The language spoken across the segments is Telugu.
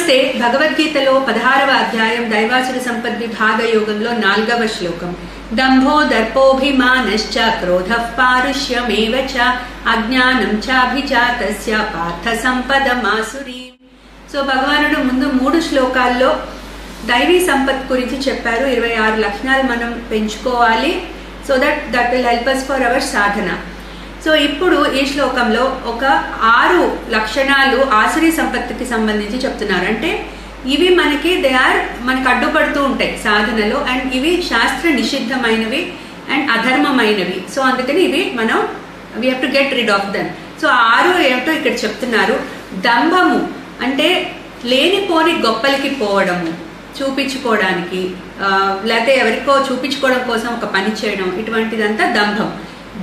నమస్తే. భగవద్గీతలో 16వ అధ్యాయం దైవాసుర సంపద్ విభాగ యోగంలో 4వ శ్లోకం. దంభో దర్పోభిమానశ్చ క్రోధః పారుష్యమేవ చ అజ్ఞానం చాభిజాతస్య పార్థ సంపదమాసురీం. సో భగవానుడు ముందు 3 శ్లోకాల్లో దైవీ సంపత్ గురించి చెప్పారు. 26 లక్షణాలు మనం పెంచుకోవాలి. So that will help us for hour Sadhana. So ఇప్పుడు ఈ శ్లోకంలో ఒక 6 లక్షణాలు ఆసురీ సంపత్తికి సంబంధించి చెప్తున్నారు. అంటే ఇవి మనకి అడ్డుపడుతూ ఉంటాయి సాధనలో, అండ్ ఇవి శాస్త్ర నిషిద్ధమైనవి అండ్ అధర్మమైనవి. సో అందుకని ఇవి మనం we have to get rid of them. So 6 ఏమిటో ఇక్కడ చెప్తున్నారు. దంభము అంటే లేనిపోని గొప్పలకి పోవడము, చూపించుకోవడానికి, లేకపోతే ఎవరికో చూపించుకోవడం కోసం ఒక పని చేయడం, ఇటువంటిదంతా దంభం.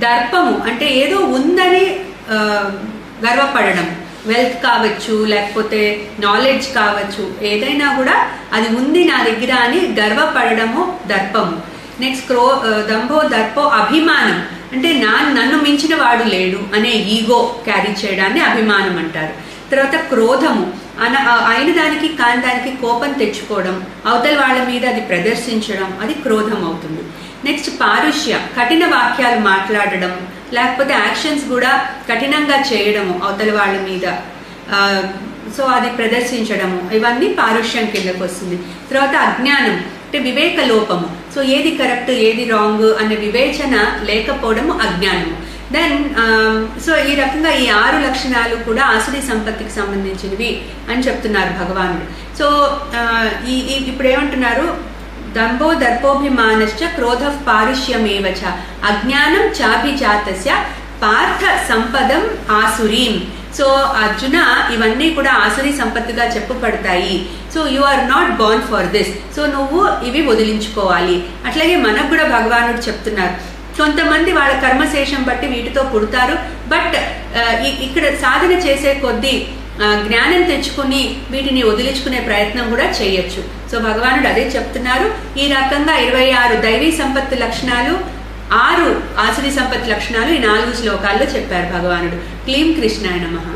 దర్పము అంటే ఏదో ఉందని గర్వపడడం, వెల్త్ కావచ్చు, లేకపోతే నాలెడ్జ్ కావచ్చు, ఏదైనా కూడా అది ఉంది నా దగ్గర అని గర్వపడము దర్పము. నెక్స్ట్ దంభో దర్పో అభిమానం అంటే నన్ను మించిన వాడు లేడు అనే ఈగో క్యారీ చేయడాన్ని అభిమానం అంటారు. తర్వాత క్రోధము అయిన దానికి కాని దానికి కోపం తెచ్చుకోవడం, అవతల వాళ్ళ మీద అది ప్రదర్శించడం, అది క్రోధం అవుతుంది. నెక్స్ట్ పారుష్య కఠిన వాక్యాలు మాట్లాడడం, లేకపోతే యాక్షన్స్ కూడా కఠినంగా చేయడము అవతల వాళ్ళ మీద, సో అది ప్రదర్శించడము, ఇవన్నీ పారుష్యం కిందకు వస్తుంది. తర్వాత అజ్ఞానం అంటే వివేక లోపము. సో ఏది కరెక్ట్ ఏది రాంగ్ అనే వివేచన లేకపోవడము అజ్ఞానము. దెన్ సో ఈ రకంగా ఈ 6 లక్షణాలు కూడా ఆసురీ సంపత్తికి సంబంధించినవి అని చెప్తున్నారు భగవానుడు. సో ఇప్పుడు ఏమంటున్నారు? దంభో దర్పోభిమానశ్చ క్రోధః పారుష్యమేవ చ అజ్ఞానం చాభిజాతస్య పార్థ సంపదం ఆసురీం. సో అర్జున, ఇవన్నీ కూడా ఆసురీ సంపత్తిగా చెప్పబడతాయి. So you are not born for this. So నువ్వు ఇవి వదిలించుకోవాలి. అట్లాగే మనకు కూడా భగవానుడు చెప్తున్నారు, కొంతమంది వాళ్ళ కర్మశేషం బట్టి వీటితో పుడతారు, బట్ ఇక్కడ సాధన చేసే కొద్దీ జ్ఞానం తెచ్చుకుని వీటిని వదిలించుకునే ప్రయత్నం కూడా చేయొచ్చు. సో భగవానుడు అదే చెప్తున్నారు. ఈ రకంగా 26 దైవీ సంపత్తి లక్షణాలు, 6 ఆసురీ సంపత్తి లక్షణాలు ఈ 4 శ్లోకాల్లో చెప్పారు భగవానుడు. క్లీం కృష్ణాయ నమః.